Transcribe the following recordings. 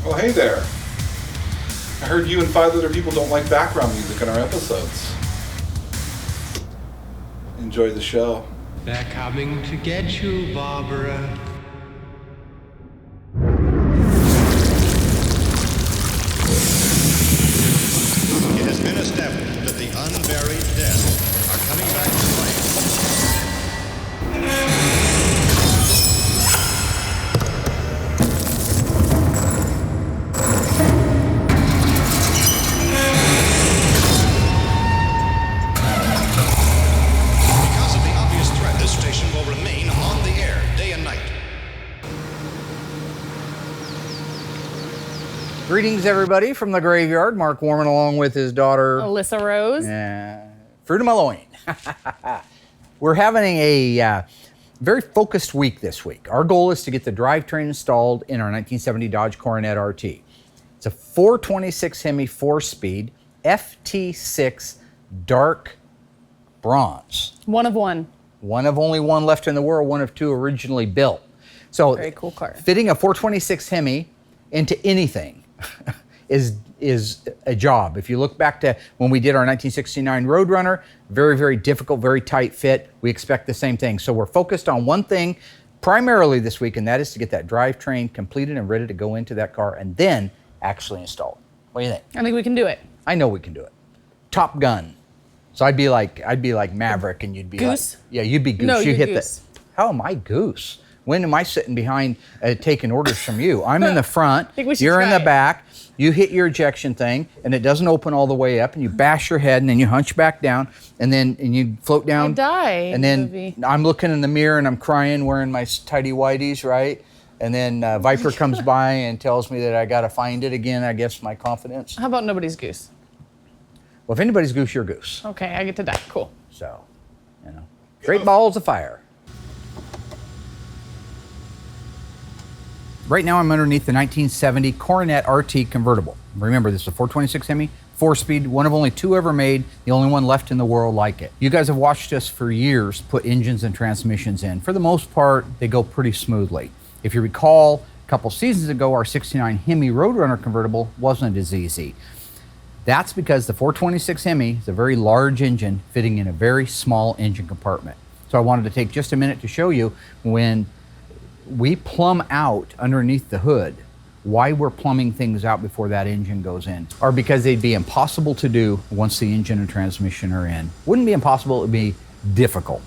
Well, hey there. I heard you and 5 other people don't like background music in our episodes. Enjoy the show. They're coming to get you, Barbara. It has been established that the unburied dead are coming back to life. Because of the obvious threat, this station will remain on the air day and night. Greetings, everybody, from the graveyard. Mark Warman, along with his daughter, Alyssa Rose. Fruit of my loin. We're having a very focused week this week. Our goal is to get the drivetrain installed in our 1970 Dodge Coronet RT. It's a 426 Hemi 4-speed FT6 dark bronze. One of one. One of only one left in the world, one of 2 originally built. So Very cool car. Fitting a 426 Hemi into anything is a job. If you look back to when we did our 1969 Roadrunner, very, very difficult, very tight fit. We expect the same thing. So we're focused on one thing primarily this week, and that is to get that drivetrain completed and ready to go into that car and then actually install it. What do you think? I think we can do it. I know we can do it. Top Gun. So I'd be like Maverick, and you'd be Goose? like, yeah, you'd be Goose. No, you you're hit Goose. How am I Goose? When am I sitting behind taking orders from you? I'm in the front, think we should you're in try the it. back, you hit your ejection thing, and it doesn't open all the way up, and you bash your head, and then you hunch back down, and you float down. I die in And the then movie. I'm looking in the mirror, and I'm crying, wearing my tidy whities, right? And then Viper comes by and tells me that I got to find it again, I guess, my confidence. How about nobody's goose? Well, if anybody's Goose, you're Goose. Okay, I get to die. Cool. So, great balls of fire. Right now I'm underneath the 1970 Coronet RT convertible. Remember, this is a 426 Hemi, 4-speed, one of only 2 ever made, the only one left in the world like it. You guys have watched us for years put engines and transmissions in. For the most part, they go pretty smoothly. If you recall, a couple seasons ago, our 69 Hemi Roadrunner convertible wasn't as easy. That's because the 426 Hemi is a very large engine fitting in a very small engine compartment. So I wanted to take just a minute to show you when we plumb out underneath the hood, why we're plumbing things out before that engine goes in, or because they'd be impossible to do once the engine and transmission are in. Wouldn't be impossible, it would be difficult.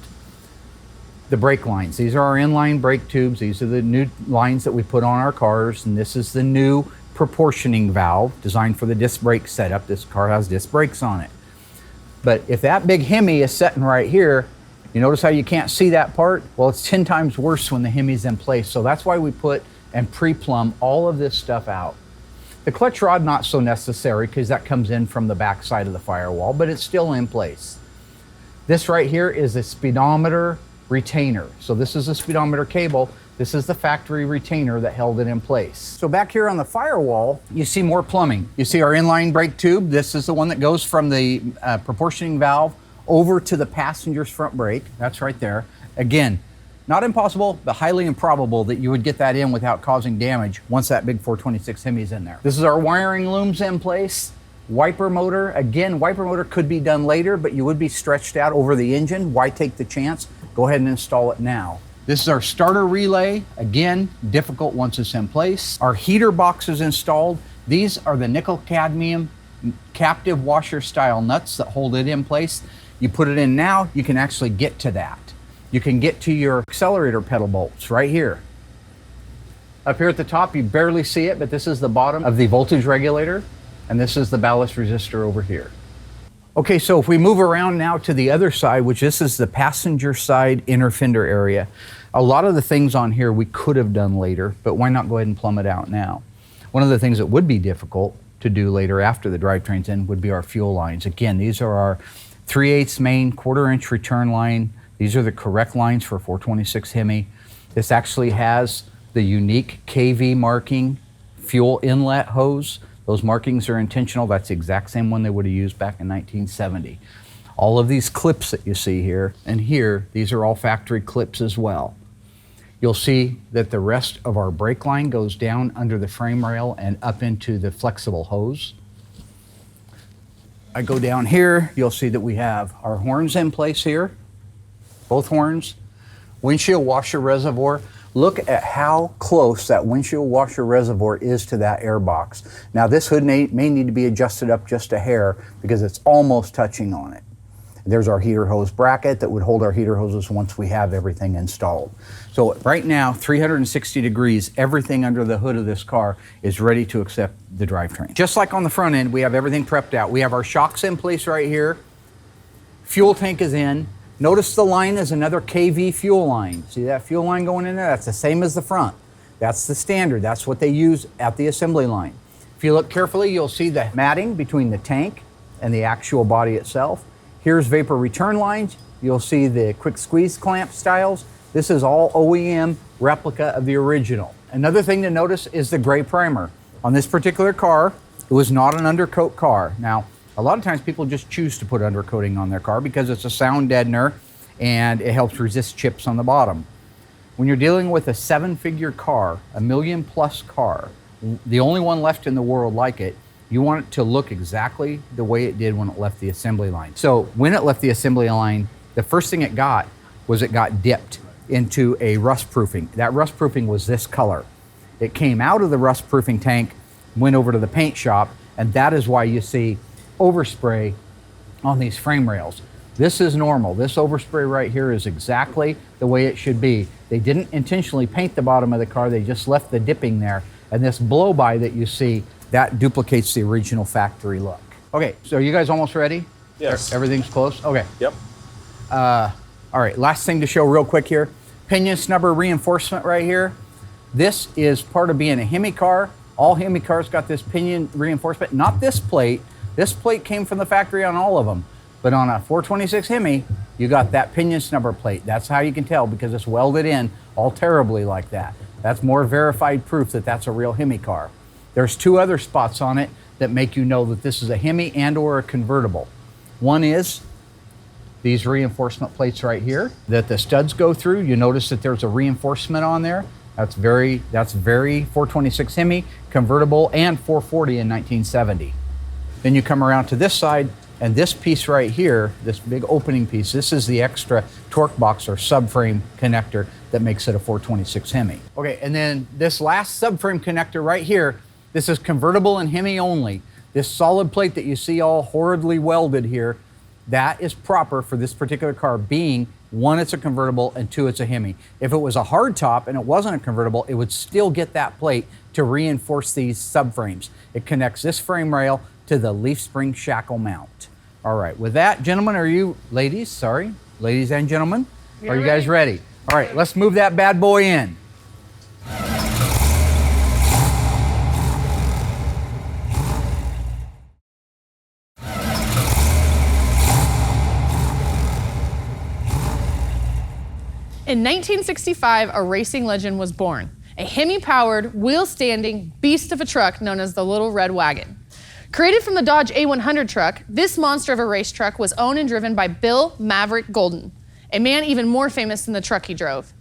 The brake lines, these are our inline brake tubes. These are the new lines that we put on our cars, and this is the new proportioning valve designed for the disc brake setup. This car has disc brakes on it. But if that big Hemi is sitting right here, you notice how you can't see that part? Well, it's 10 times worse when the Hemi's in place. So that's why we put and pre-plumb all of this stuff out. The clutch rod, not so necessary because that comes in from the back side of the firewall, but it's still in place. This right here is a speedometer retainer. So this is a speedometer cable. This is the factory retainer that held it in place. So back here on the firewall, you see more plumbing. You see our inline brake tube. This is the one that goes from the proportioning valve over to the passenger's front brake. That's right there. Again, not impossible, but highly improbable that you would get that in without causing damage once that big 426 Hemi's in there. This is our wiring looms in place. Wiper motor. Again, wiper motor could be done later, but you would be stretched out over the engine. Why take the chance? Go ahead and install it now. This is our starter relay. Again, difficult once it's in place. Our heater box is installed. These are the nickel cadmium captive washer style nuts that hold it in place. You put it in now, you can actually get to that. You can get to your accelerator pedal bolts right here. Up here at the top, you barely see it, but this is the bottom of the voltage regulator, and this is the ballast resistor over here. Okay, so if we move around now to the other side, which this is the passenger side inner fender area, a lot of the things on here we could have done later, but why not go ahead and plumb it out now? One of the things that would be difficult to do later after the drivetrain's in would be our fuel lines. Again, these are our 3/8 main, 1/4-inch return line. These are the correct lines for 426 Hemi. This actually has the unique KV marking fuel inlet hose. Those markings are intentional. That's the exact same one they would have used back in 1970. All of these clips that you see here and here, these are all factory clips as well. You'll see that the rest of our brake line goes down under the frame rail and up into the flexible hose. I go down here, you'll see that we have our horns in place here, both horns, windshield washer reservoir. Look at how close that windshield washer reservoir is to that air box. Now this hood may need to be adjusted up just a hair because it's almost touching on it. There's our heater hose bracket that would hold our heater hoses once we have everything installed. So right now, 360 degrees, everything under the hood of this car is ready to accept the drivetrain. Just like on the front end, we have everything prepped out. We have our shocks in place right here. Fuel tank is in. Notice the line is another KV fuel line. See that fuel line going in there? That's the same as the front. That's the standard. That's what they use at the assembly line. If you look carefully, you'll see the matting between the tank and the actual body itself. Here's vapor return lines. You'll see the quick squeeze clamp styles. This is all OEM replica of the original. Another thing to notice is the gray primer. On this particular car, it was not an undercoat car. Now, a lot of times people just choose to put undercoating on their car because it's a sound deadener and it helps resist chips on the bottom. When you're dealing with a 7-figure car, a $1 million+ car, the only one left in the world like it, you want it to look exactly the way it did when it left the assembly line. So when it left the assembly line, the first thing it got dipped into a rust proofing. That rust proofing was this color. It came out of the rust proofing tank, went over to the paint shop, and that is why you see overspray on these frame rails. This is normal. This overspray right here is exactly the way it should be. They didn't intentionally paint the bottom of the car, they just left the dipping there. And this blow-by that you see, that duplicates the original factory look. Okay, so are you guys almost ready? Yes. Everything's close? Okay. Yep. All right, last thing to show real quick here. Pinion snubber reinforcement right here. This is part of being a Hemi car. All Hemi cars got this pinion reinforcement, not this plate. This plate came from the factory on all of them. But on a 426 Hemi, you got that pinion snubber plate. That's how you can tell because it's welded in all terribly like that. That's more verified proof that that's a real Hemi car. There's 2 other spots on it that make you know that this is a Hemi and or a convertible. One is these reinforcement plates right here that the studs go through. You notice that there's a reinforcement on there. That's very 426 Hemi, convertible, and 440 in 1970. Then you come around to this side, and this piece right here, this big opening piece, this is the extra torque box or subframe connector that makes it a 426 Hemi. Okay, and then this last subframe connector right here, this is convertible and Hemi only. This solid plate that you see all horridly welded here, that is proper for this particular car being, 1, it's a convertible, and 2, it's a Hemi. If it was a hard top and it wasn't a convertible, it would still get that plate to reinforce these subframes. It connects this frame rail to the leaf spring shackle mount. All right, with that, gentlemen, ladies and gentlemen, are you guys ready? All right, let's move that bad boy in. In 1965, a racing legend was born. A Hemi-powered, wheel-standing beast of a truck known as the Little Red Wagon. Created from the Dodge A100 truck, this monster of a race truck was owned and driven by Bill Maverick Golden, a man even more famous than the truck he drove.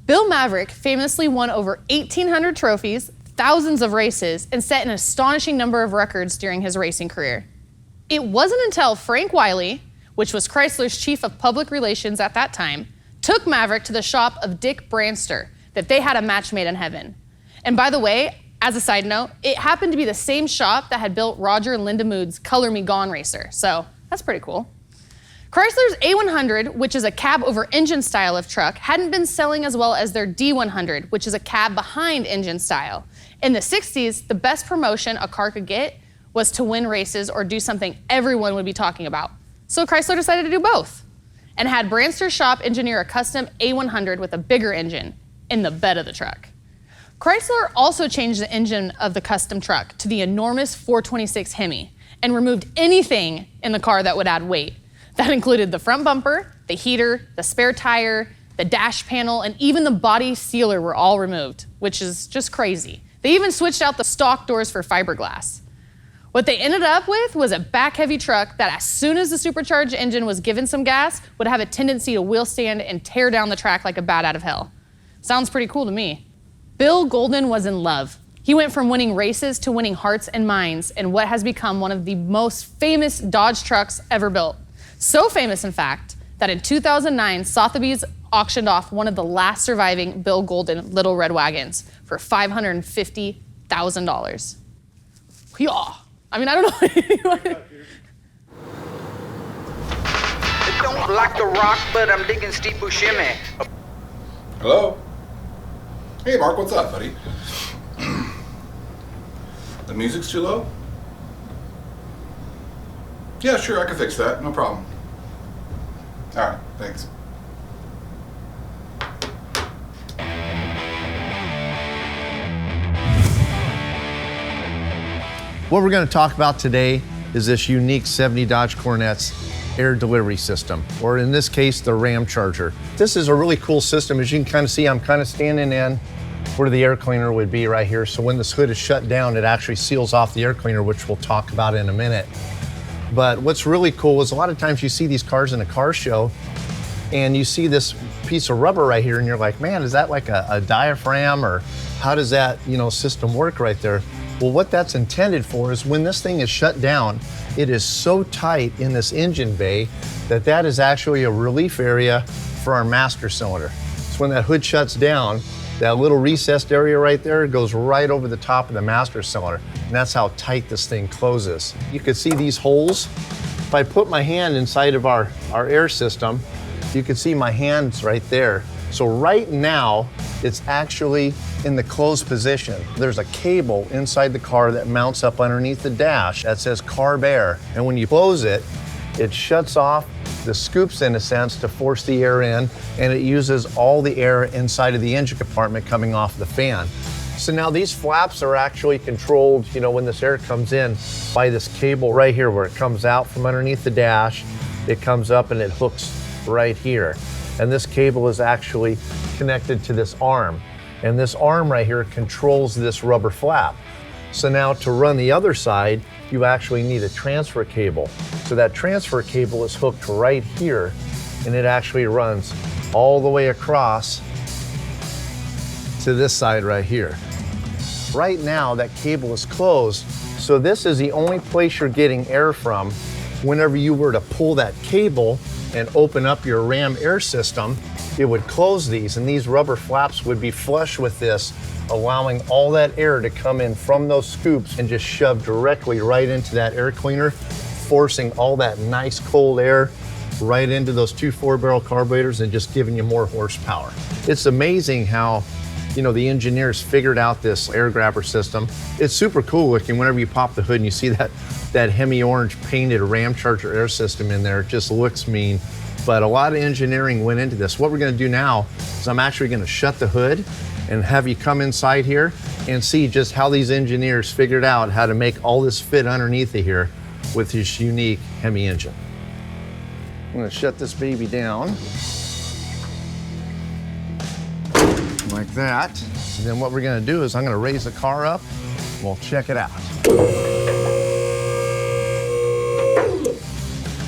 Bill Maverick famously won over 1,800 trophies, thousands of races, and set an astonishing number of records during his racing career. It wasn't until Frank Wiley, which was Chrysler's chief of public relations at that time, took Maverick to the shop of Dick Branster that they had a match made in heaven. And by the way, as a side note, it happened to be the same shop that had built Roger and Linda Mood's Color Me Gone racer, so that's pretty cool. Chrysler's A100, which is a cab over engine style of truck, hadn't been selling as well as their D100, which is a cab behind engine style. In the 60s, the best promotion a car could get was to win races or do something everyone would be talking about. So Chrysler decided to do both and had Branster's shop engineer a custom A100 with a bigger engine in the bed of the truck. Chrysler also changed the engine of the custom truck to the enormous 426 Hemi and removed anything in the car that would add weight. That included the front bumper, the heater, the spare tire, the dash panel, and even the body sealer were all removed, which is just crazy. They even switched out the stock doors for fiberglass. What they ended up with was a back-heavy truck that as soon as the supercharged engine was given some gas, would have a tendency to wheel stand and tear down the track like a bat out of hell. Sounds pretty cool to me. Bill Golden was in love. He went from winning races to winning hearts and minds in what has become one of the most famous Dodge trucks ever built. So famous, in fact, that in 2009, Sotheby's auctioned off one of the last surviving Bill Golden Little Red Wagons for $550,000. Yeah. I mean, I don't know. I don't like the rock, but I'm digging Steve Buscemi. Hello? Hey, Mark, what's up, buddy? The music's too low? Yeah, sure, I can fix that. No problem. All right, thanks. What we're going to talk about today is this unique 70 Dodge Coronet's air delivery system, or in this case, the Ram Charger. This is a really cool system. As you can kind of see, I'm kind of standing in where the air cleaner would be right here. So when this hood is shut down, it actually seals off the air cleaner, which we'll talk about in a minute. But what's really cool is a lot of times you see these cars in a car show and you see this piece of rubber right here and you're like, man, is that like a diaphragm, or how does that, system work right there? Well, what that's intended for is when this thing is shut down, it is so tight in this engine bay that that is actually a relief area for our master cylinder. So when that hood shuts down, that little recessed area right there goes right over the top of the master cylinder. And that's how tight this thing closes. You can see these holes. If I put my hand inside of our air system, you can see my hands right there. So right now, it's actually in the closed position. There's a cable inside the car that mounts up underneath the dash that says Carb Air. And when you close it, it shuts off the scoops, in a sense, to force the air in, and it uses all the air inside of the engine compartment coming off the fan. So now these flaps are actually controlled, when this air comes in, by this cable right here where it comes out from underneath the dash. It comes up and it hooks right here. And this cable is actually connected to this arm. And this arm right here controls this rubber flap. So now to run the other side, you actually need a transfer cable. So that transfer cable is hooked right here, and it actually runs all the way across to this side right here. Right now, that cable is closed, so this is the only place you're getting air from. Whenever you were to pull that cable and open up your Ram air system, it would close these, and these rubber flaps would be flush with this, allowing all that air to come in from those scoops and just shove directly right into that air cleaner, forcing all that nice cold air right into those two 4-barrel carburetors and just giving you more horsepower. It's amazing how, the engineers figured out this air grabber system. It's super cool looking. Whenever you pop the hood and you see that Hemi orange painted Ram Charger air system in there, it just looks mean. But a lot of engineering went into this. What we're going to do now is I'm actually going to shut the hood and have you come inside here and see just how these engineers figured out how to make all this fit underneath of here with this unique Hemi engine. I'm going to shut this baby down like that. And then what we're going to do is I'm going to raise the car up. We'll check it out.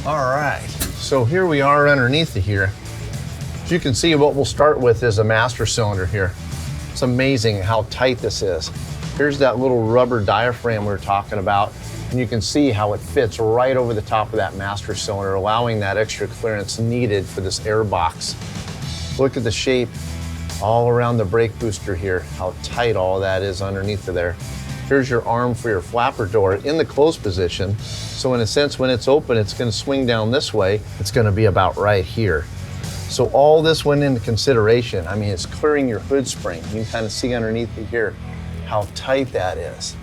All right, so here we are underneath of here. As you can see, what we'll start with is a master cylinder here. It's amazing how tight this is. Here's that little rubber diaphragm we were talking about, and you can see how it fits right over the top of that master cylinder, allowing that extra clearance needed for this air box. Look at the shape all around the brake booster here, how tight all that is underneath of there. Here's your arm for your flapper door in the closed position. So in a sense, when it's open, it's going to swing down this way. It's going to be about right here. So all this went into consideration. I mean, it's clearing your hood spring. You can kind of see underneath it here how tight that is.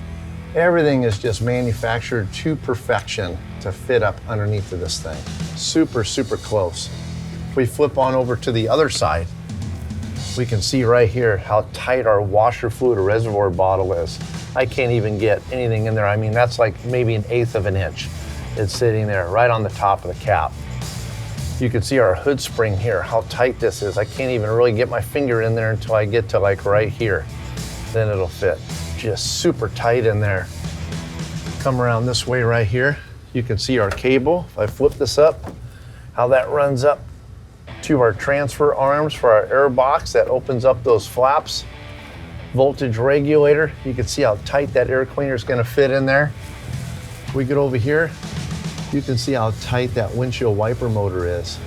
Everything is just manufactured to perfection to fit up underneath of this thing. Super, super close. If we flip on over to the other side, we can see right here how tight our washer fluid or reservoir bottle is. I can't even get anything in there. I mean, that's like maybe 1/8 of an inch. It's sitting there right on the top of the cap. You can see our hood spring here, how tight this is. I can't even really get my finger in there until I get to like right here. Then it'll fit. Just super tight in there. Come around this way right here. You can see our cable. If I flip this up, how that runs up got you our transfer arms for our air box that opens up those flaps. Voltage regulator. You can see how tight that air cleaner is going to fit in there. We get over here, you can see how tight that windshield wiper motor is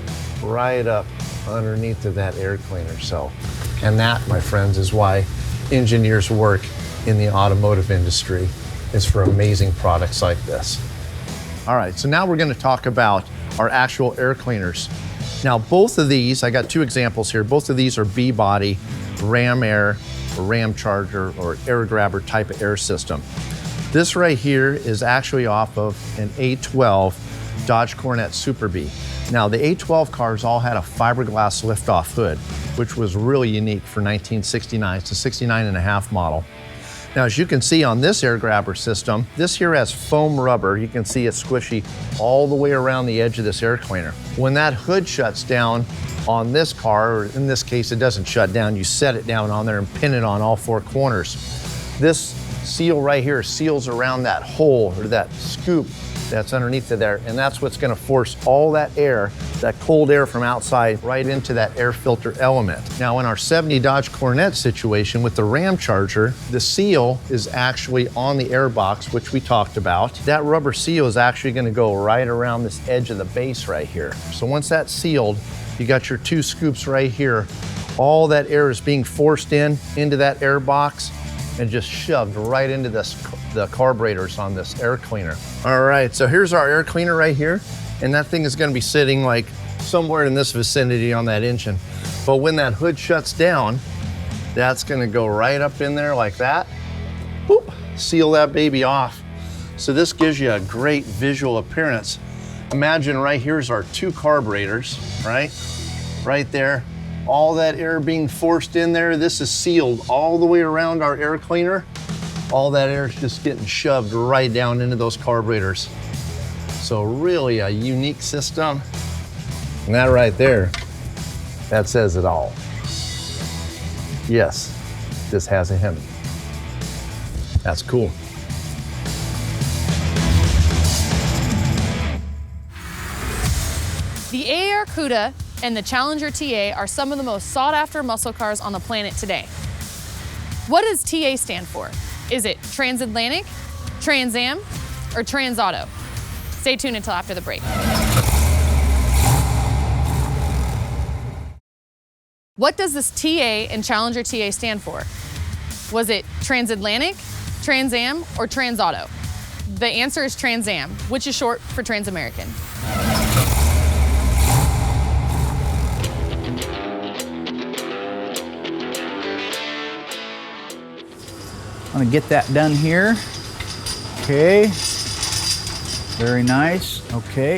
right up underneath of that air cleaner. So, and that, my friends, is why engineers work in the automotive industry, is for amazing products like this. All right, so now we're going to talk about our actual air cleaners. Now, both of these, I got two examples here. Both of these are B-body, ram air, or ram charger, or air grabber type of air system. This right here is actually off of an A12 Dodge Coronet Super B. Now, the A12 cars all had a fiberglass liftoff hood, which was really unique for 1969. It's a 69.5 model. Now, as you can see on this air grabber system, this here has foam rubber. You can see it's squishy all the way around the edge of this air cleaner. When that hood shuts down on this car, or in this case, it doesn't shut down, you set it down on there and pin it on all four corners. This seal right here seals around that hole or that scoop that's underneath of there, and that's what's going to force all that air, that cold air from outside, right into that air filter element. Now, in our 70 Dodge Coronet situation with the ram charger, the seal is actually on the air box, which we talked about. That rubber seal is actually going to go right around this edge of the base right here. So once that's sealed, you got your two scoops right here. All that air is being forced into that air box and just shoved right into the carburetors on this air cleaner. All right, so here's our air cleaner right here, and that thing is gonna be sitting like somewhere in this vicinity on that engine. But when that hood shuts down, that's gonna go right up in there like that. Boop, seal that baby off. So this gives you a great visual appearance. Imagine right here's our two carburetors, right? Right there. All that air being forced in there. This is sealed all the way around our air cleaner. All that air is just getting shoved right down into those carburetors. So really a unique system. And that right there, that says it all. Yes, this has a Hemi. That's cool. The AAR CUDA and the Challenger TA are some of the most sought-after muscle cars on the planet today. What does TA stand for? Is it Transatlantic, Trans Am, or Trans Auto? Stay tuned until after the break. What does this TA and Challenger TA stand for? Was it Transatlantic, Trans Am, or Trans Auto? The answer is Trans Am, which is short for Trans American. I'm gonna get that done here. Okay, very nice, okay.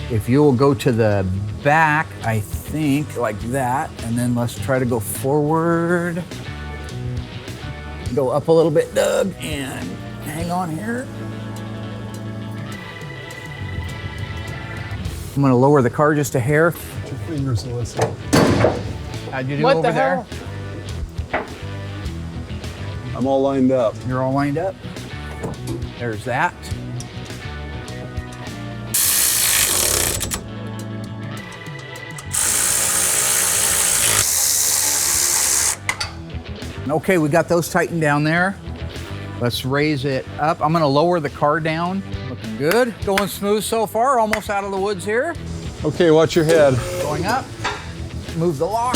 If you will go to the back, I think, like that, and then let's try to go forward. Go up a little bit, Doug, and hang on here. I'm gonna lower the car just a hair. Put your fingers, Alyssa. How'd you do What over the there? hell? I'm all lined up. You're all lined up. There's that. Okay, we got those tightened down there. Let's raise it up. I'm gonna lower the car down. Looking good. Going smooth so far, almost out of the woods here. Okay, watch your head. Going up. Move the lock.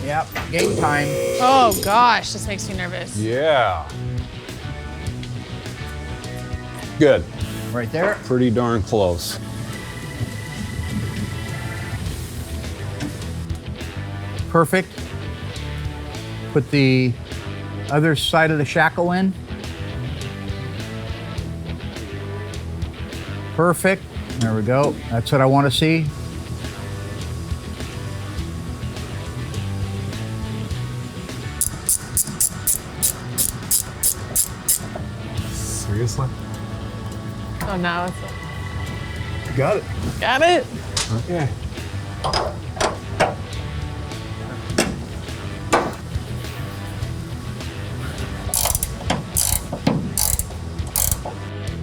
Yep, game time. Oh gosh, this makes me nervous. Yeah. Good. Right there. Pretty darn close. Perfect. Put the other side of the shackle in. Perfect. There we go. That's what I want to see. Seriously? Oh no, it's Got it. got it. Okay.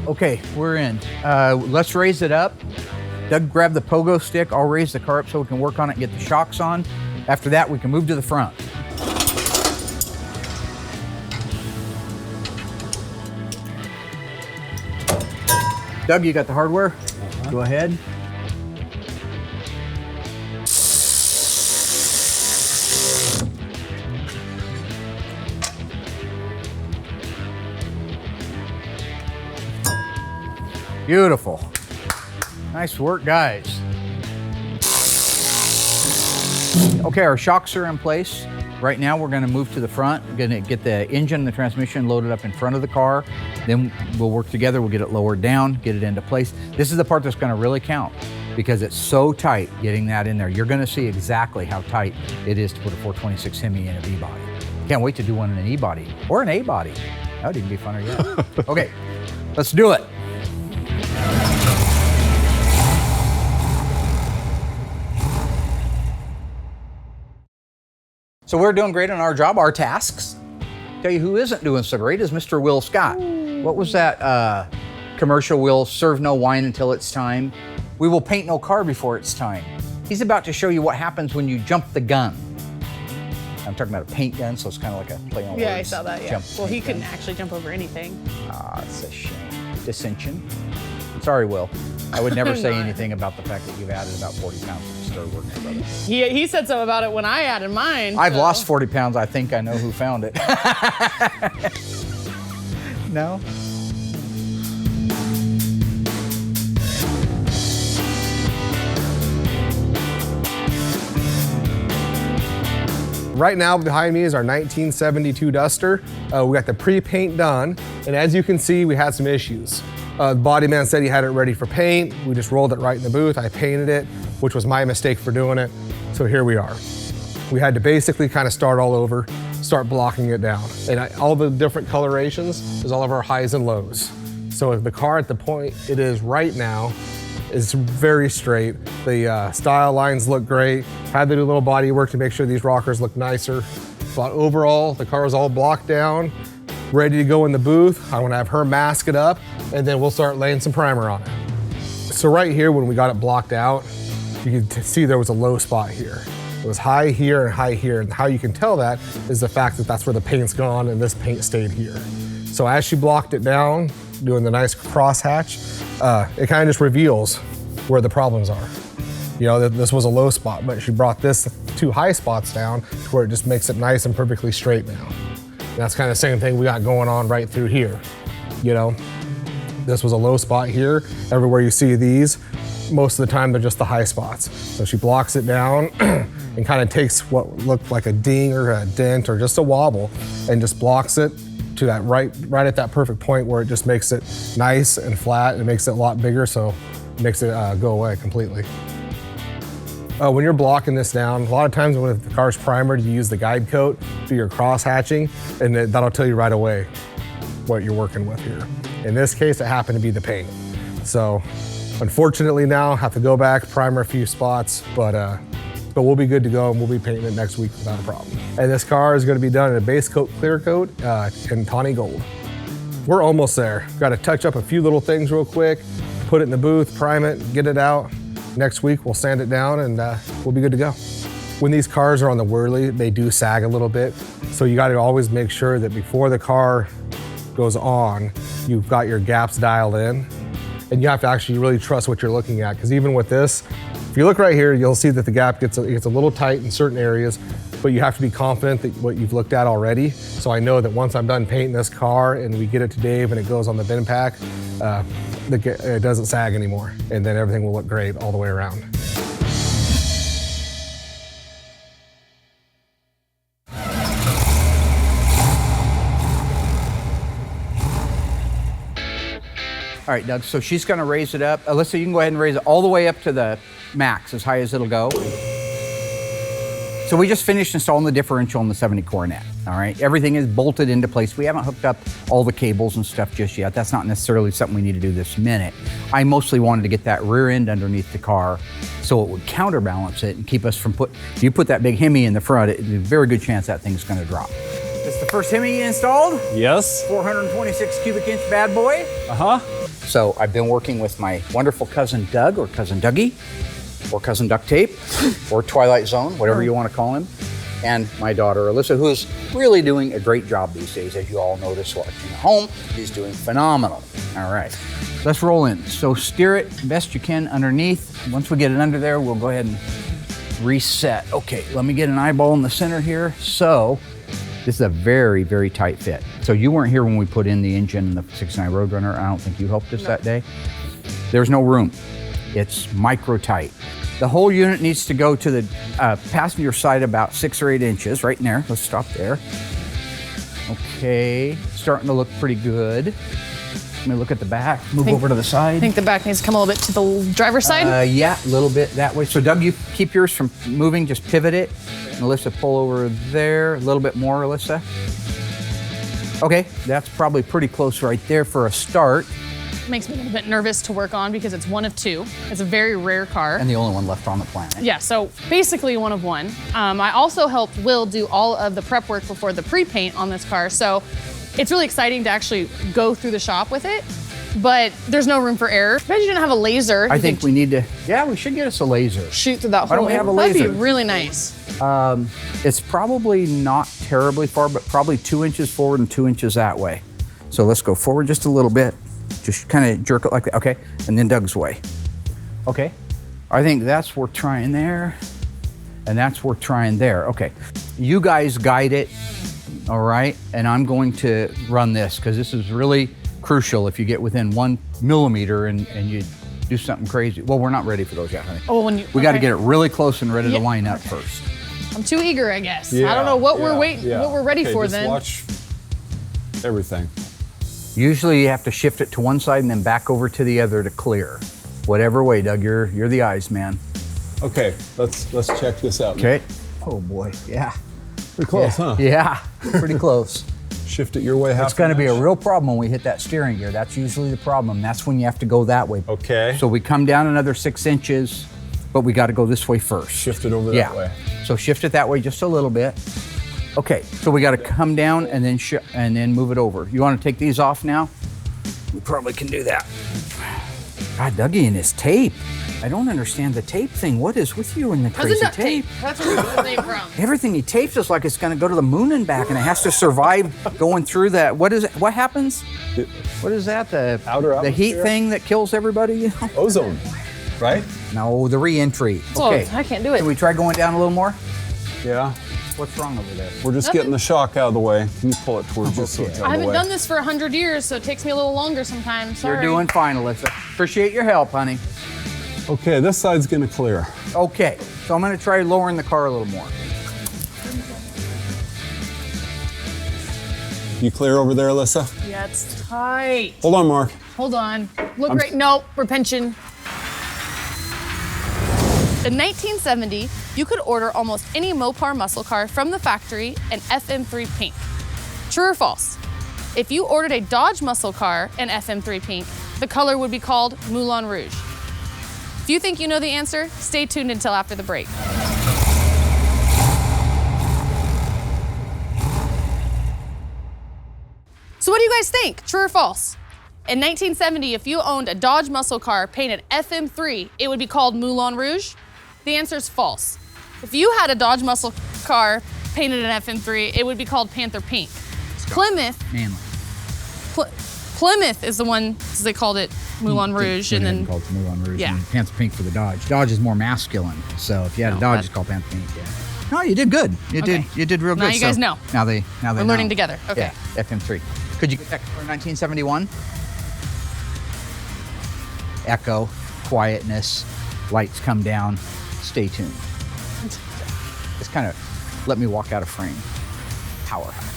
Okay, we're in. Let's raise it up. Doug, grab the pogo stick. I'll raise the car up so we can work on it and get the shocks on. After that, we can move to the front. Doug, you got the hardware? Go ahead. Beautiful. Nice work, guys. Okay, our shocks are in place. Right now, we're gonna move to the front. We're gonna get the engine and the transmission loaded up in front of the car. Then we'll work together, we'll get it lowered down, get it into place. This is the part that's gonna really count because it's so tight getting that in there. You're gonna see exactly how tight it is to put a 426 Hemi in a V-body. Can't wait to do one in an E-body or an A-body. That would even be funner yet. Okay, let's do it. So we're doing great on our job, our tasks. Tell you who isn't doing so great is Mr. Will Scott. What was that commercial, Will? Serve no wine until it's time. We will paint no car before it's time. He's about to show you what happens when you jump the gun. I'm talking about a paint gun, so it's kind of like a play on words. Yeah, I saw that, yeah. Jump Well, he paint couldn't gun. actually jump over anything. Ah, it's a shame. Dissension. Sorry, Will. I would never say No. anything about the fact that you've added about 40 pounds to the stir work, brother. He said something about it when I added mine. I've so. lost 40 pounds. I think I know who found it. No? Right now behind me is our 1972 Duster. We got the pre-paint done, and as you can see, we had some issues. The body man said he had it ready for paint. We just rolled it right in the booth. I painted it, which was my mistake for doing it. So here we are. We had to basically kind of start all over, start blocking it down. And all the different colorations is all of our highs and lows. So the car at the point it is right now is very straight. The style lines look great. Had to do a little body work to make sure these rockers look nicer. But overall, the car is all blocked down, ready to go in the booth. I'm gonna have her mask it up, and then we'll start laying some primer on it. So right here, when we got it blocked out, you can see there was a low spot here. It was high here and high here, and how you can tell that is the fact that that's where the paint's gone and this paint stayed here. So as she blocked it down, doing the nice crosshatch, it kind of just reveals where the problems are. You know, this was a low spot, but she brought this 2 high spots down to where it just makes it nice and perfectly straight now. And that's kind of the same thing we got going on right through here. You know, this was a low spot here. Everywhere you see these, most of the time they're just the high spots. So she blocks it down and kind of takes what looked like a ding or a dent or just a wobble and just blocks it to that right at that perfect point where it just makes it nice and flat and makes it a lot bigger, so it makes it go away completely. When you're blocking this down, a lot of times when the car's primered, you use the guide coat for your cross hatching, and that'll tell you right away what you're working with here. In this case, it happened to be the paint. So unfortunately now, have to go back, primer a few spots, but we'll be good to go and we'll be painting it next week without a problem. And this car is gonna be done in a base coat, clear coat, in tawny gold. We're almost there. Got to touch up a few little things real quick, put it in the booth, prime it, get it out. Next week, we'll sand it down and we'll be good to go. When these cars are on the whirly, they do sag a little bit. So you got to always make sure that before the car goes on, you've got your gaps dialed in. And you have to actually really trust what you're looking at. Because even with this, if you look right here, you'll see that the gap gets a little tight in certain areas, but you have to be confident that what you've looked at already. So I know that once I'm done painting this car and we get it to Dave and it goes on the bin pack, it doesn't sag anymore. And then everything will look great all the way around. All right, Doug, so she's gonna raise it up. Alyssa, you can go ahead and raise it all the way up to the max, as high as it'll go. So we just finished installing the differential in the 70 Coronet, all right? Everything is bolted into place. We haven't hooked up all the cables and stuff just yet. That's not necessarily something we need to do this minute. I mostly wanted to get that rear end underneath the car so it would counterbalance it and keep us from if you put that big Hemi in the front, there's a very good chance that thing's gonna drop. It's the first Hemi installed? Yes. 426 cubic inch bad boy. Uh-huh. So I've been working with my wonderful cousin Doug, or cousin Dougie, or cousin Duct Tape, or Twilight Zone, whatever you want to call him, and my daughter Alyssa, who is really doing a great job these days, as you all notice watching at home. She's doing phenomenal. All right, let's roll in. So steer it best you can underneath. Once we get it under there, we'll go ahead and reset. Okay, let me get an eyeball in the center here. So this is a very, very tight fit. So you weren't here when we put in the engine in the 69 Roadrunner. I don't think you helped us that day. There's no room. It's micro tight. The whole unit needs to go to the passenger side about 6 or 8 inches, right in there. Let's stop there. Okay, starting to look pretty good. Let me look at the back, move over to the side. I think the back needs to come a little bit to the driver's side. Yeah, a little bit that way. So Doug, you keep yours from moving, just pivot it. And Alyssa, pull over there, a little bit more, Alyssa. Okay, that's probably pretty close right there for a start. Makes me a little bit nervous to work on because it's one of 2. It's a very rare car. And the only one left on the planet. Yeah, so basically one of 1. I also helped Will do all of the prep work before the pre-paint on this car. So it's really exciting to actually go through the shop with it, but there's no room for error. I bet you didn't have a laser. I think we need to, yeah, we should get us a laser. Shoot through that hole. Why don't we have a That'd laser? be really nice. It's probably not terribly far, but probably 2 inches forward and 2 inches that way. So let's go forward just a little bit. Just kind of jerk it like that, okay? And then Doug's way. Okay. I think that's worth trying there. And that's worth trying there. Okay. You guys guide it, all right? And I'm going to run this because this is really crucial if you get within 1 millimeter and you do something crazy. Well, we're not ready for those yet, honey. Oh, when you, We got to get it really close and ready to line up okay. first. I'm too eager, I guess. Yeah, I don't know what we're yeah, waiting, yeah. what we're ready for just then. Watch everything. Usually you have to shift it to one side and then back over to the other to clear. Whatever way, Doug, you're the eyes man. Okay, let's check this out. Okay. Oh boy, yeah. Pretty close, huh? Yeah, pretty close. Shift it your way half. It's going to be a real problem when we hit that steering gear. That's usually the problem. That's when you have to go that way. Okay. So we come down another 6 inches, but we got to go this way first. Shift it over that way. So shift it that way just a little bit. Okay, so we got to come down and then move it over. You want to take these off now? We probably can do that. God, Dougie and his tape. I don't understand the tape thing. What is with you and the crazy Duct tape? That's where we get the name from. Everything he tapes is like it's going to go to the moon and back, and it has to survive going through that. What is it? What happens? What is that? The heat atmosphere? thing that kills everybody? You know? Ozone, right? No, the re-entry. Okay, I can't do it. Can we try going down a little more? Yeah. What's wrong over there? We're just getting the shock out of the way. Can you pull it towards you so it's out I of the haven't way? done this for 100 years, so it takes me a little longer sometimes. Sorry. You're doing fine, Alyssa. Appreciate your help, honey. Okay, this side's gonna clear. Okay, so I'm going to try lowering the car a little more. You clear over there, Alyssa? Yeah, it's tight. Hold on, Mark. Hold on. Look right. Nope, repension. In 1970, you could order almost any Mopar muscle car from the factory in FM3 pink. True or false? If you ordered a Dodge muscle car in FM3 pink, the color would be called Moulin Rouge. If you think you know the answer, stay tuned until after the break. So what do you guys think? True or false? In 1970, if you owned a Dodge muscle car painted FM3, it would be called Moulin Rouge? The answer is false. If you had a Dodge muscle car painted in FM3, it would be called Panther Pink. Plymouth, Manly. Plymouth is the one, they called it Moulin Rouge, and then called it Moulin Rouge. Yeah. And Panther Pink for the Dodge. Dodge is more masculine, so if you had a No, Dodge, but- it's called Panther Pink. Yeah. No, you did good. You did real good. Now you guys know. Now they We're learning know. together. Okay. Yeah, FM3. Could you get that for 1971? Echo, quietness, lights come down. Stay tuned. Just kind of let me walk out of frame. Powerhouse.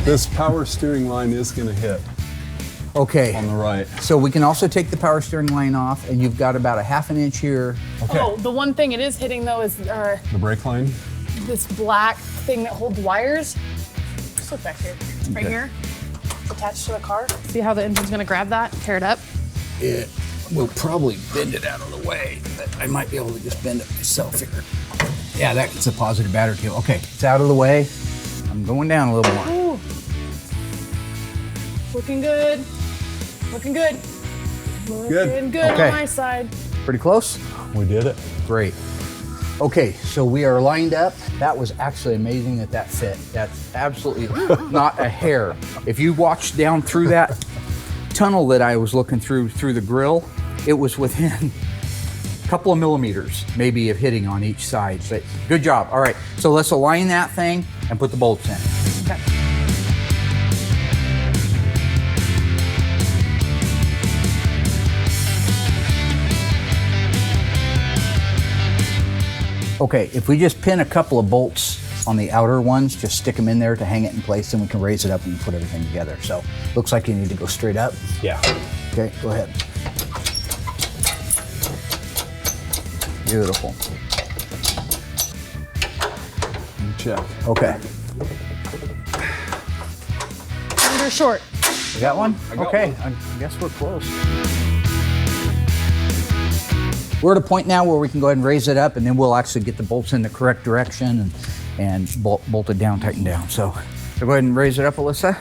This power steering line is gonna hit Okay. on the right. So we can also take the power steering line off, and you've got about a half an inch here. Okay. Oh, the one thing it is hitting though is The brake line. this black thing that holds wires. Just look back here. Right here. It's attached to the car. See how the engine's gonna grab that, tear it up? It will probably bend it out of the way, but I might be able to just bend it myself here. Yeah, that's a positive battery kill. Okay, it's out of the way. I'm going down a little more. Ooh. Looking good. Looking good. Looking good Okay. on my side. Pretty close? We did it. Great. Okay, so we are lined up. That was actually amazing that fit. That's absolutely not a hair. If you watched down through that tunnel that I was looking through the grill, it was within a couple of millimeters maybe of hitting on each side. But good job. All right, so let's align that thing and put the bolts in. Okay. Okay, if we just pin a couple of bolts on the outer ones, just stick them in there to hang it in place, and we can raise it up and put everything together. So, looks like you need to go straight up. Yeah. Okay, go ahead. Beautiful. Check. Okay, Under short. you got one? Okay, I guess we're close. We're at a point now where we can go ahead and raise it up, and then we'll actually get the bolts in the correct direction and bolt it down, tighten down. So go ahead and raise it up, Alyssa.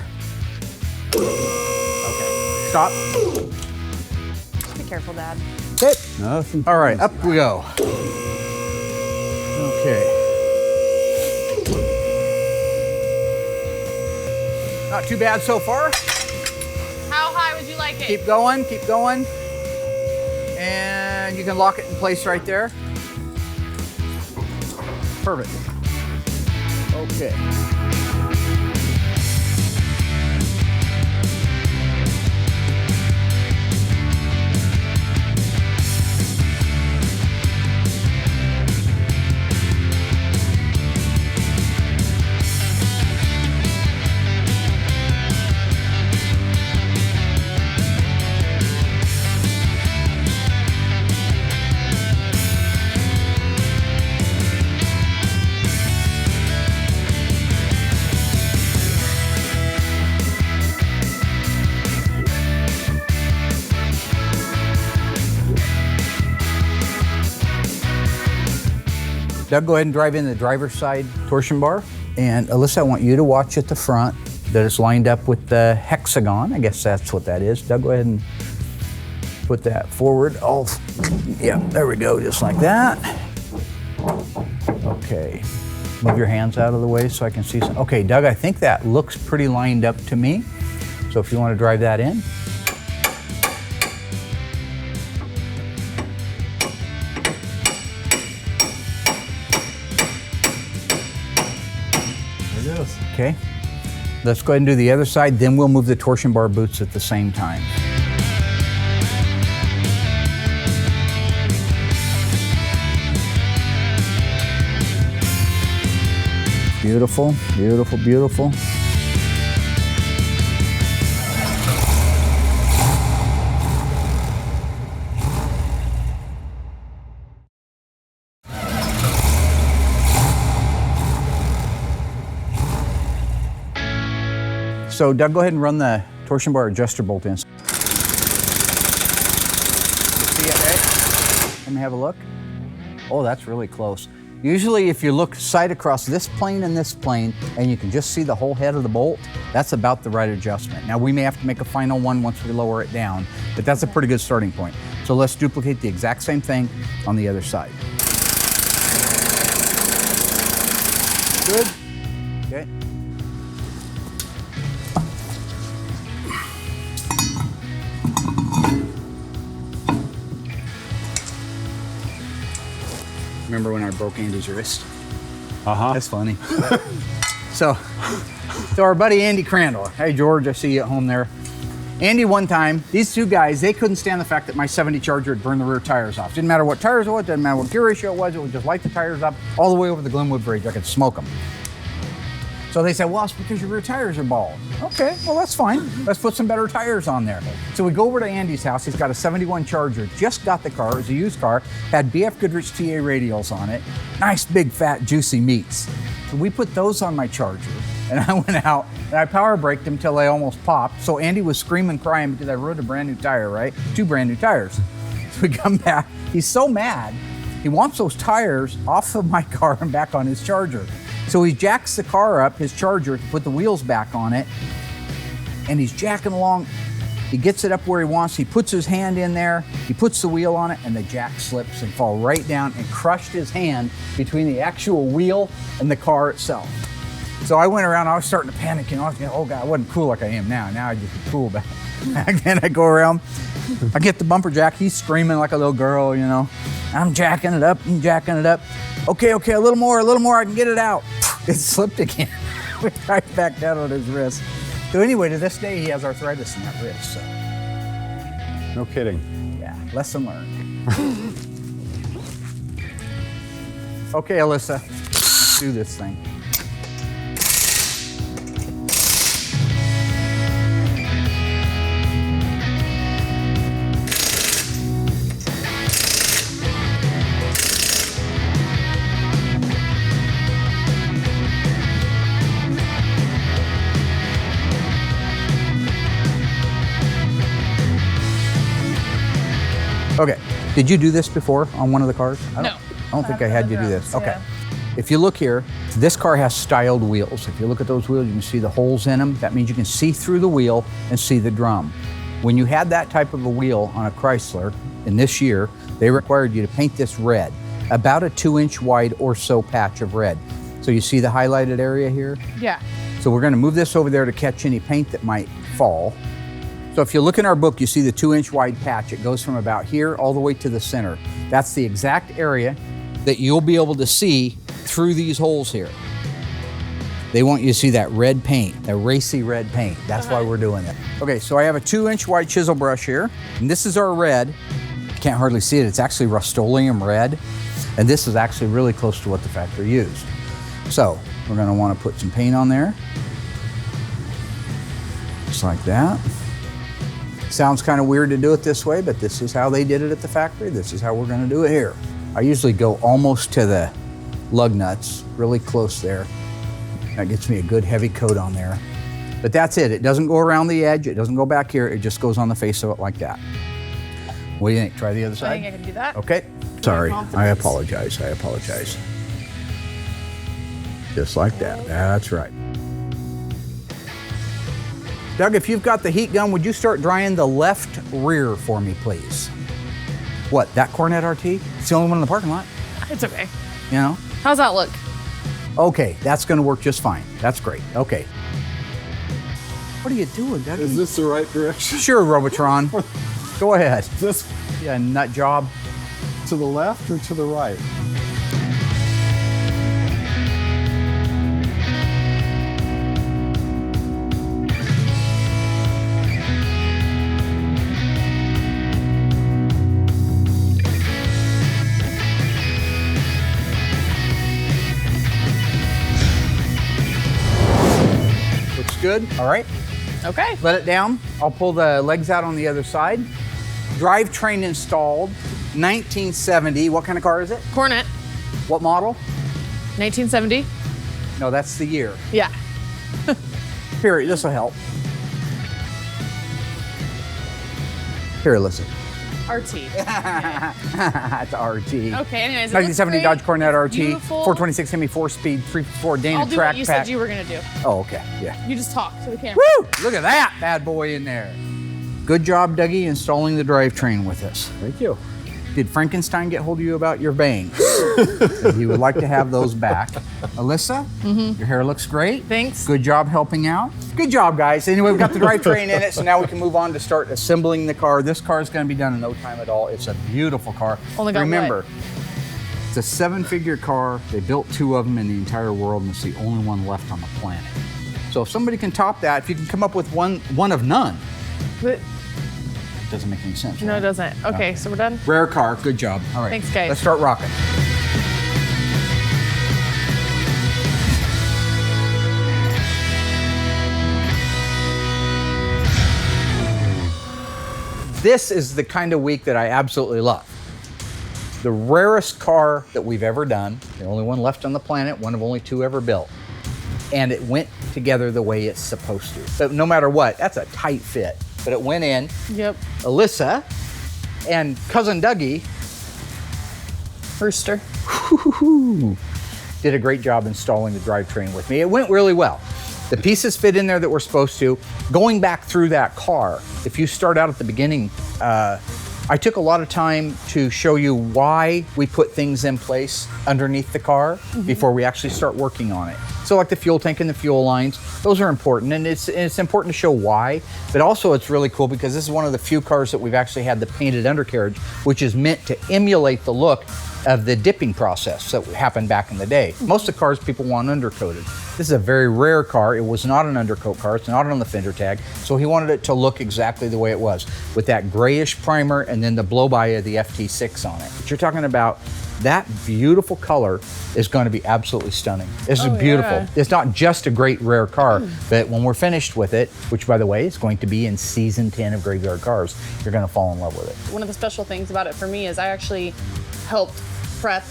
Okay, stop. Be careful, Dad. Okay. Nothing. All right, up we go. Okay. Not too bad so far. How high would you like it? Keep going, keep going. And you can lock it in place right there. Perfect. Okay. Doug, go ahead and drive in the driver's side torsion bar. And Alyssa, I want you to watch at the front that it's lined up with the hexagon. I guess that's what that is. Doug, go ahead and put that forward. Oh, yeah, there we go, just like that. Okay, move your hands out of the way so I can see some. Okay, Doug, I think that looks pretty lined up to me. So if you want to drive that in. Okay, let's go ahead and do the other side, then we'll move the torsion bar boots at the same time. Beautiful, beautiful, beautiful. So Doug, go ahead and run the torsion bar adjuster bolt in. See it, right? Let me have a look. Oh, that's really close. Usually if you look side across this plane and this plane, and you can just see the whole head of the bolt, that's about the right adjustment. Now we may have to make a final one once we lower it down, but that's a pretty good starting point. So let's duplicate the exact same thing on the other side. Good. Okay. Remember when I broke Andy's wrist? Uh-huh. That's funny. So our buddy Andy Crandall. Hey, George, I see you at home there. Andy, one time, these two guys, they couldn't stand the fact that my 70 Charger had burned the rear tires off. Didn't matter what tires it was, didn't matter what gear ratio it would just light the tires up all the way over the Glenwood Bridge. I could smoke them. So they said, well, it's because your rear tires are bald. Okay, well, that's fine. Let's put some better tires on there. So we go over to Andy's house. He's got a 71 Charger, just got the car. It was a used car, had BF Goodrich TA radials on it. Nice, big, fat, juicy meats. So we put those on my Charger, and I went out, and I power braked them till they almost popped. So Andy was screaming, crying because I ruined a brand new tire, right? 2 brand new tires. So we come back. He's so mad. He wants those tires off of my car and back on his Charger. So he jacks the car up, his Charger, to put the wheels back on it. and he's jacking along. He gets it up where he wants. He puts his hand in there. He puts the wheel on it, and the jack slips and falls right down and crushed his hand between the actual wheel and the car itself. So I went around. I was starting to panic. I was thinking, oh God, I wasn't cool like I am now. Now I just be cool back then. I go around. I get the bumper jack. He's screaming like a little girl. I'm jacking it up. I'm jacking it up. Okay, a little more. I can get it out. It slipped again. Right back down on his wrist. So anyway, to this day, he has arthritis in that wrist. So. No kidding. Yeah, lesson learned. Okay, Alyssa, let's do this thing. Okay, did you do this before on one of the cars? No. I don't think I had you do this. Okay. Yeah. If you look here, this car has styled wheels. If you look at those wheels, you can see the holes in them. That means you can see through the wheel and see the drum. When you had that type of a wheel on a Chrysler in this year, they required you to paint this red, about a 2-inch wide or so patch of red. So you see the highlighted area here? Yeah. So we're gonna move this over there to catch any paint that might fall. So if you look in our book, you see the 2-inch wide patch. It goes from about here all the way to the center. That's the exact area that you'll be able to see through these holes here. They want you to see that red paint, that racy red paint. That's why we're doing it. Okay, so I have a 2-inch wide chisel brush here, and this is our red. You can't hardly see it. It's actually Rust-Oleum red, and this is actually really close to what the factory used. So we're gonna wanna put some paint on there, just like that. Sounds kind of weird to do it this way, but this is how they did it at the factory. This is how we're gonna do it here. I usually go almost to the lug nuts, really close there. That gets me a good heavy coat on there. But that's it. It doesn't go around the edge. It doesn't go back here. It just goes on the face of it like that. What do you think? Try the other side? I think I can do that. Okay. Sorry. Confidence. I apologize. Just like that. That's right. Doug, if you've got the heat gun, would you start drying the left rear for me, please? What, that Cornet RT? It's the only one in the parking lot. It's okay. You know? How's that look? Okay, that's gonna work just fine. That's great, okay. What are you doing, Doug? Is this the right direction? Sure, Robotron. Go ahead. This Yeah, nut job. to the left or to the right? Looks good, all right. Okay. Let it down. I'll pull the legs out on the other side. Drivetrain installed, 1970. What kind of car is it? Cornet, What model? 1970. No, that's the year. Yeah. Here, this will help. Here, listen. RT. It's a RT. Okay, anyways. 1970 Dodge Cornet RT, Beautiful. 426 Hemi 4-speed, 354 Dana I'll do track what you pack. said you were gonna do. Oh, okay, yeah. You just talk to the camera. Woo! Look at that bad boy in there. Good job, Dougie, installing the drivetrain with us. Thank you. Did Frankenstein get hold of you about your bangs? He would like to have those back. Alyssa, your hair looks great. Thanks. Good job helping out. Good job, guys. Anyway, we've got the drivetrain in it, so now we can move on to start assembling the car. This car is going to be done in no time at all. It's a beautiful car. Only got Remember, it's a 7-figure car. They built 2 of them in the entire world, and it's the only one left on the planet. So if somebody can top that, if you can come up with one of none, But, doesn't make any sense. no, right? it doesn't. Okay, so we're done. Rare car. Good job. All right. Thanks, guys. Let's start rocking. This is the kind of week that I absolutely love. The rarest car that we've ever done, the only one left on the planet, one of only 2 ever built. And it went together the way it's supposed to. But no matter what, that's a tight fit. But it went in. Yep. Alyssa and cousin Dougie Rooster. did a great job installing the drivetrain with me. It went really well. The pieces fit in there that we're supposed to. Going back through that car, if you start out at the beginning, I took a lot of time to show you why we put things in place underneath the car before we actually start working on it. So like the fuel tank and the fuel lines, those are important, and it's important to show why, but also it's really cool because this is one of the few cars that we've actually had the painted undercarriage, which is meant to emulate the look of the dipping process that happened back in the day. Most of the cars people want undercoated. This is a very rare car. It was not an undercoat car. It's not on the fender tag. So he wanted it to look exactly the way it was, with that grayish primer and then the blow-by of the FT6 on it. But you're talking about that beautiful color is going to be absolutely stunning. This is beautiful. Yeah. It's not just a great rare car, but when we're finished with it, which by the way is going to be in season 10 of Graveyard Cars, you're going to fall in love with it. One of the special things about it for me is I actually helped prep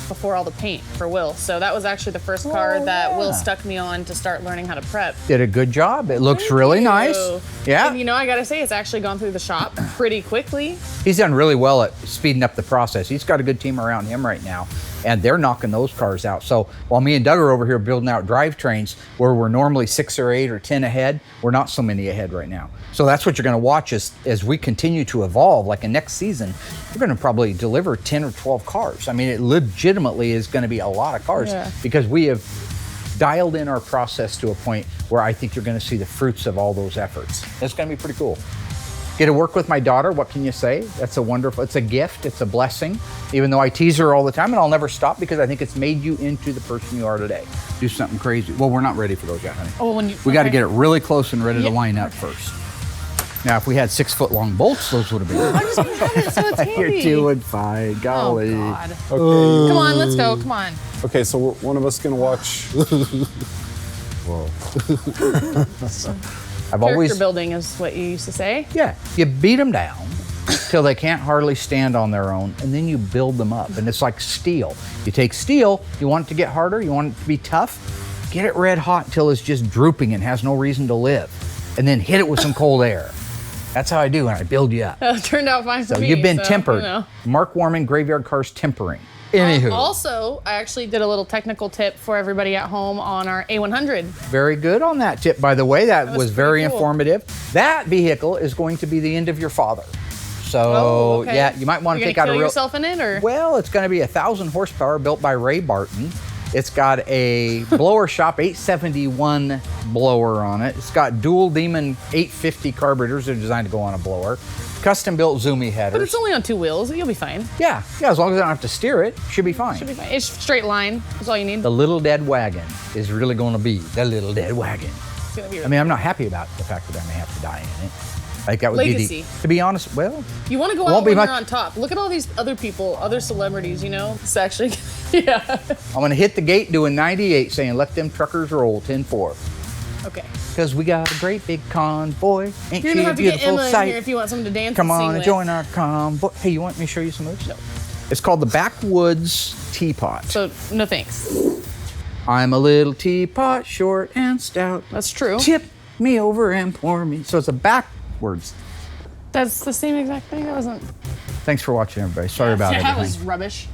before all the paint for Will. So that was actually the first car that Will stuck me on to start learning how to prep. Did a good job. It looks really nice. Yeah. And you know, I gotta say, it's actually gone through the shop pretty quickly. He's done really well at speeding up the process. He's got a good team around him right now, and they're knocking those cars out. So while me and Doug are over here building out drivetrains where we're normally 6 or 8 or 10 ahead, we're not so many ahead right now. So that's what you're going to watch as we continue to evolve. Like in next season, we're going to probably deliver 10 or 12 cars. I mean, it legitimately is going to be a lot of cars because we have dialed in our process to a point where I think you're going to see the fruits of all those efforts. It's going to be pretty cool. Get to work with my daughter, what can you say? That's a wonderful, it's a gift, it's a blessing. Even though I tease her all the time, and I'll never stop because I think it's made you into the person you are today. Do something crazy. Well, we're not ready for those yet, honey. Oh, we got to get it really close and ready to line up first. Now, if we had 6-foot-long bolts, those would have been. I'm just gonna have it so it's handy. You're doing fine, golly. Oh, God. Okay. Come on, let's go, come on. Okay, so one of us can watch. Whoa. I've always Character building is what you used to say. Yeah, you beat them down till they can't hardly stand on their own, and then you build them up. And it's like steel. You take steel, you want it to get harder, you want it to be tough, get it red hot until it's just drooping and has no reason to live. And then hit it with some cold air. That's how I do, and I build you up. It turned out fine for So me. you've been tempered. You know. Mark Warman, Graveyard Cars Tempering. Anywho. Also, I actually did a little technical tip for everybody at home on our A100. Very good on that tip, by the way. That was very cool. informative. That vehicle is going to be the end of your father. So, okay. yeah, you might want to take out a kill real... yourself in it, or? Well, it's going to be 1,000 horsepower built by Ray Barton. It's got a blower shop 871 blower on it. It's got dual Demon 850 carburetors that are designed to go on a blower. Custom built Zoomy headers. But it's only on 2 wheels. You'll be fine. Yeah, as long as I don't have to steer it, should be fine. Should be fine. It's straight line. That's all you need. The little dead wagon is really going to be the little dead wagon. It's gonna be I mean, I'm not happy about the fact that I may have to die in it. Like that would Legacy. be the, to be honest, well, you want to go won't out be when much- you're on top. Look at all these other people, other celebrities, you know? It's actually, yeah. I'm going to hit the gate doing 98 saying, let them truckers roll 10-4. Okay. Because we got a great big convoy. Ain't You're she gonna a have to get beautiful Emma in sight? here if you want someone to dance Come and sing on and with. join our convoy. Hey, you want me to show you some moves? No. It's called the Backwoods Teapot. So, no thanks. I'm a little teapot, short and stout. That's true. Tip me over and pour me. So it's a backwards. That's the same exact thing. That wasn't. Thanks for watching, everybody. Sorry about That was everything. rubbish.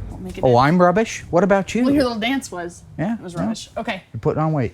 Don't make it. Oh, I'm rubbish? What about you? Well, your little dance was. Yeah, It was well, rubbish. Okay. You're putting on weight.